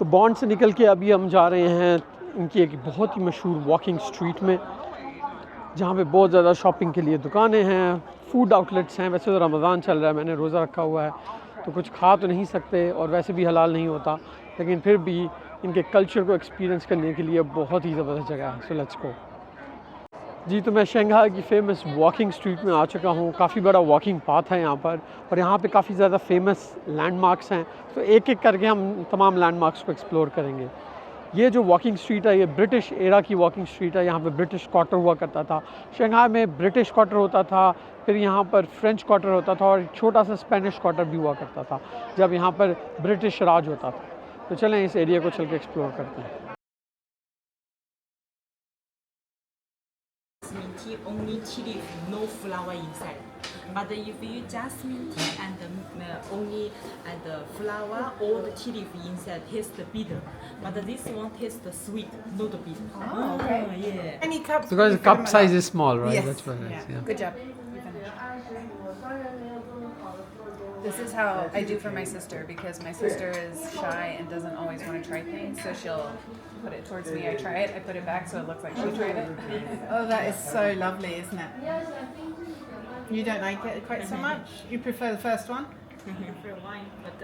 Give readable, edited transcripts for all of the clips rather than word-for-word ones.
तो बॉन्ड से निकल के अभी हम जा रहे हैं इनकी एक बहुत ही मशहूर वॉकिंग स्ट्रीट में, जहाँ पे बहुत ज़्यादा शॉपिंग के लिए दुकानें हैं, फूड आउटलेट्स हैं। वैसे तो रमज़ान चल रहा है, मैंने रोज़ा रखा हुआ है तो कुछ खा तो नहीं सकते और वैसे भी हलाल नहीं होता, लेकिन फिर भी इनके कल्चर को एक्सपीरियंस करने के लिए बहुत ही ज़बरदस्त जगह है। So let's go. जी, तो मैं शंघाई की फ़ेमस वॉकिंग स्ट्रीट में आ चुका हूँ। काफ़ी बड़ा वॉकिंग पाथ है यहाँ पर और यहाँ पे काफ़ी ज़्यादा फेमस लैंडमार्क्स हैं, तो एक एक करके हम तमाम लैंडमार्क्स को एक्सप्लोर करेंगे। ये जो वॉकिंग स्ट्रीट है ये ब्रिटिश एरा की वॉकिंग स्ट्रीट है। यहाँ पे ब्रिटिश क्वार्टर हुआ करता था। शंघाई में ब्रिटिश क्वार्टर होता था, फिर यहाँ पर फ्रेंच क्वार्टर होता था और छोटा सा स्पेनिश क्वार्टर भी हुआ करता था जब यहाँ पर ब्रिटिश राज होता था। तो चलें इस एरिया को चल के एक्सप्लोर करते हैं। Tea only tea leaf, no flower inside. But if you jasmine tea and only the flower or the tea leaf inside, taste bitter. But this one taste sweet, not bitter. Oh, okay. Yeah. Any cups? Because the cup size is small, right? Yes. That's what it is. Yeah. Yeah. Good job. You finished. This is how I do for my sister, because my sister is shy and doesn't always want to try things. So she'll put it towards me. I try it. I put it back so it looks like she tried it. Oh, that is so lovely, isn't it? You don't like it quite so much? You prefer the first one? For wine, but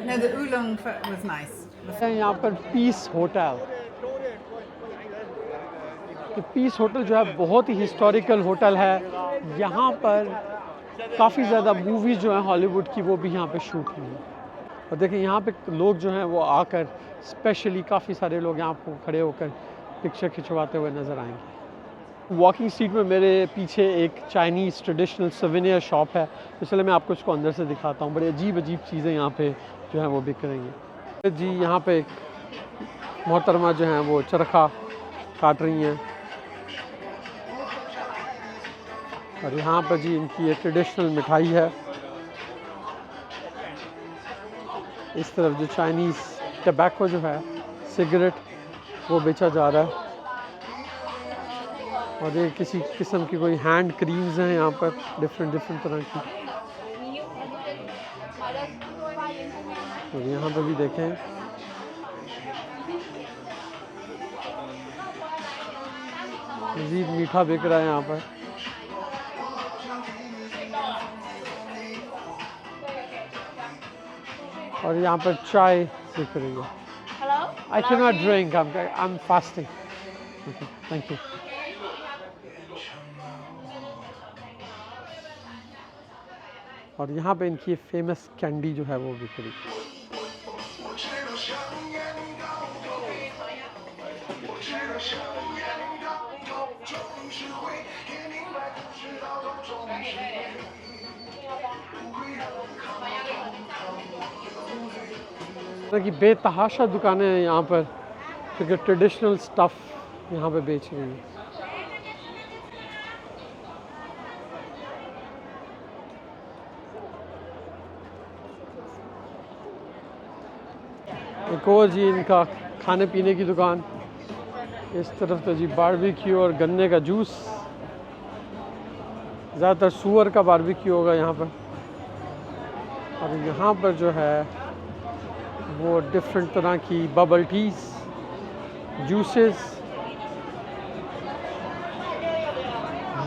No, the oolong was nice. यहाँ पर piece hotel, तो piece hotel जो है बहुत ही historical hotel है। यहाँ पर काफ़ी ज़्यादा मूवीज़ जो हैं हॉलीवुड की वो भी यहाँ पे शूट हुई हैं। और देखिए यहाँ पे लोग जो हैं वो आकर स्पेशली काफ़ी सारे लोग यहाँ पर खड़े होकर पिक्चर खिंचवाते हुए नज़र आएंगे। वॉकिंग स्ट्रीट में मेरे पीछे एक चाइनीज़ ट्रेडिशनल सवेनियर शॉप है, तो चले मैं आपको इसको अंदर से दिखाता हूँ। बड़ी अजीब अजीब चीज़ें यहाँ पे जो हैं वो बिक रही हैं। जी, यहाँ पे मोहतरमा जो हैं वो चरखा काट रही हैं और यहाँ पर जी इनकी ये ट्रेडिशनल मिठाई है। इस तरफ जो चाइनीज़ टबैको जो है, सिगरेट, वो बेचा जा रहा है। और ये किसी किस्म की कोई हैंड क्रीम्स हैं यहाँ पर डिफरेंट तरह की। और यहाँ पर भी देखें मज़ीद मीठा बिक रहा है यहाँ पर। और यहाँ पर चाय बिक रही है। I cannot drink. I'm fasting. Okay, thank you. और यहाँ पे इनकी फेमस कैंडी जो है वो बिक रही है। कि बेतहाशा दुकानें हैं यहाँ पर, क्योंकि ट्रेडिशनल स्टफ़ यहाँ पे बेच रही हैं। एक और जी इनका खाने पीने की दुकान। इस तरफ तो जी बारबेक्यू और गन्ने का जूस, ज़्यादातर सूअर का बारबेक्यू होगा यहाँ पर। और यहाँ पर जो है वो डिफरेंट तरह की बबल टीज़, जूसेस।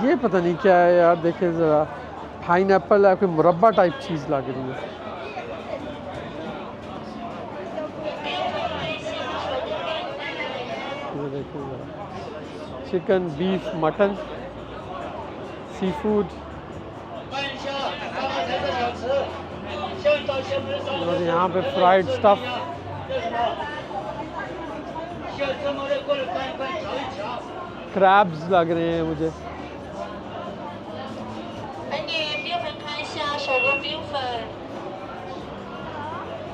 ये पता नहीं क्या है यार, देखें ज़रा, पाइनएप्पल है, कोई मुरब्बा टाइप चीज़ लग रही है। ये देखें ज़रा, chicken, beef, mutton, sea food. और यहाँ पे फ्राइड स्टफ, क्रैब्स लग रहे हैं मुझे।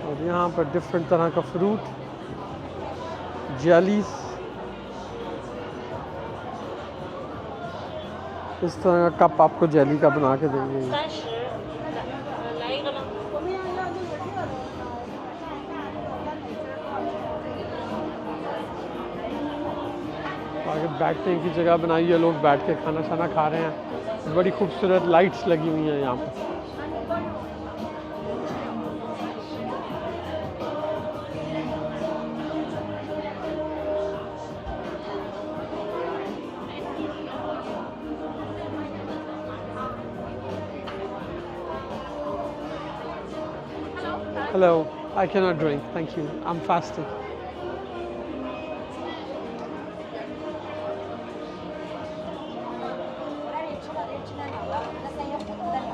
और यहाँ पर डिफरेंट तरह का फ्रूट, जेलीज, इस तरह का कप आपको जेली का बना के देंगे। आगे बैठने की जगह बनाई है, लोग बैठ के खाना शाना खा रहे हैं। बड़ी खूबसूरत लाइट्स लगी हुई हैं यहाँ पर। Hello, I cannot drink, thank you. I'm fasting.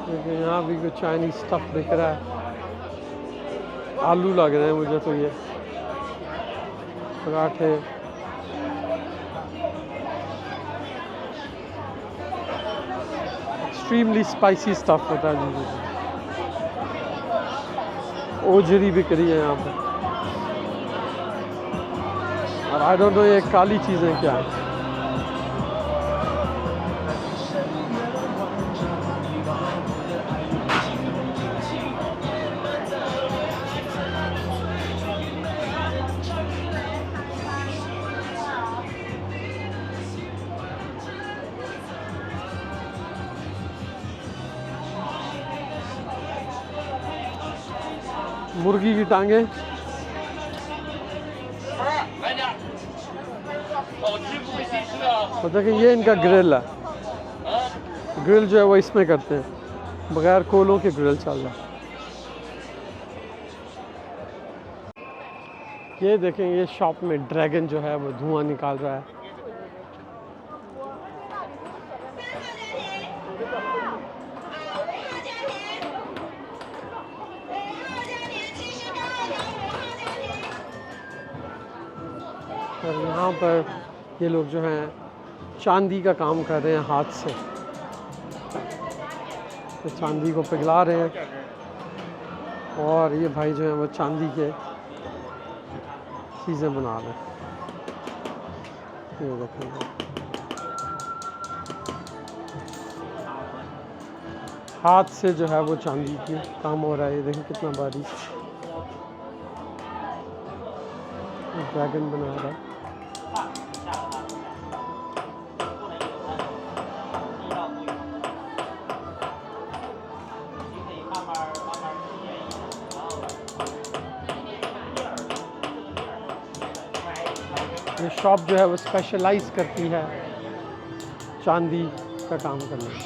देखिए यहाँ भी कुछ चाइनीज स्टफ दिख रहा है। आलू लग रहे हैं मुझे तो ये पराठे। एक्सट्रीमली स्पाइसी स्टफ होता है जी। ओजरी बिक रही है यहाँ पर और आई डोंट नो ये काली चीज़ें क्या है। मुर्गी की टांगे, तो देखिए ये इनका ग्रिल है। ग्रिल जो है वो इसमें करते हैं, बगैर कोलों के ग्रिल चल रहा है। ये देखें ये शॉप में ड्रैगन जो है वो धुआं निकाल रहा है। और यहाँ पर ये लोग जो हैं चांदी का काम कर रहे हैं हाथ से, तो चांदी को पिघला रहे हैं और ये भाई जो हैं वो चांदी के चीज़ें बना रहे हैं। ये देखें हाथ से जो है वो चांदी की काम हो रहा है। ये देखें कितना बारीक ड्रैगन बना रहा है। ये शॉप जो है वो स्पेशलाइज करती है चांदी का काम करने में।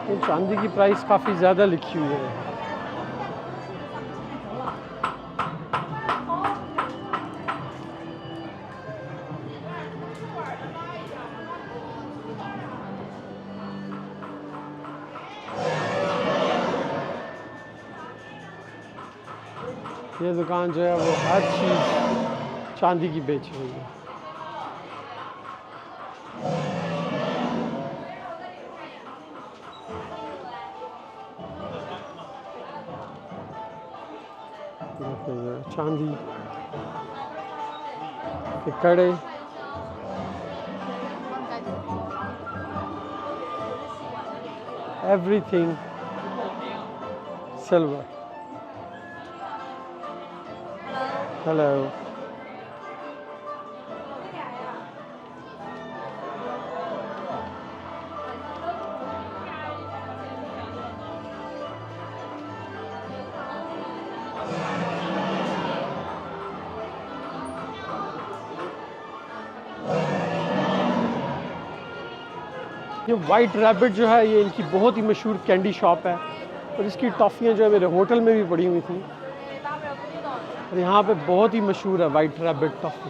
तो चांदी की प्राइस काफ़ी ज़्यादा लिखी हुई है। ये दुकान जो है वो हर चीज़ चांदी की बेच रही है। चांदी के कड़े, एवरीथिंग सिल्वर। हेलो, ये वाइट रैबिट जो है ये इनकी बहुत ही मशहूर कैंडी शॉप है और इसकी टॉफ़ियाँ जो है मेरे होटल में भी पड़ी हुई थी और यहाँ पे बहुत ही मशहूर है वाइट रैबिट टॉफ़ी।